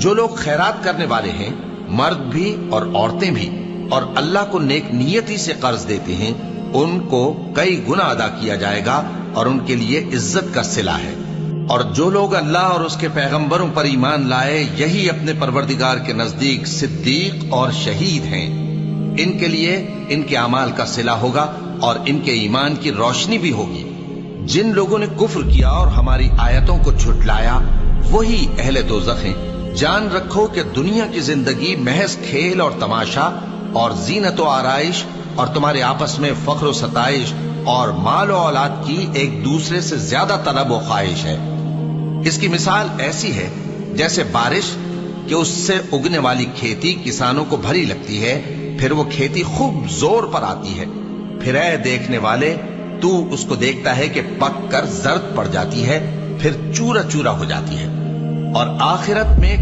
جو لوگ خیرات کرنے والے ہیں، مرد بھی اور عورتیں بھی، اور اللہ کو نیک نیتی سے قرض دیتے ہیں، ان کو کئی گنا ادا کیا جائے گا اور ان کے لیے عزت کا صلہ ہے۔ اور جو لوگ اللہ اور اس کے پیغمبروں پر ایمان لائے، یہی اپنے پروردگار کے نزدیک صدیق اور شہید ہیں۔ ان کے لیے ان کے اعمال کا صلہ ہوگا اور ان کے ایمان کی روشنی بھی ہوگی۔ جن لوگوں نے کفر کیا اور ہماری آیتوں کو جھٹلایا، وہی اہل دوزخ ہیں۔ جان رکھو کہ دنیا کی زندگی محض کھیل اور تماشا اور زینت و آرائش اور تمہارے آپس میں فخر و ستائش اور مال و اولاد کی ایک دوسرے سے زیادہ طلب و خواہش ہے۔ اس کی مثال ایسی ہے جیسے بارش کہ اس سے اگنے والی کھیتی کسانوں کو بھری لگتی ہے، پھر وہ کھیتی خوب زور پر آتی ہے، پھر اے دیکھنے والے تو اس کو دیکھتا ہے کہ پک کر زرد پڑ جاتی ہے، پھر چورا چورا ہو جاتی ہے، اور آخرت میں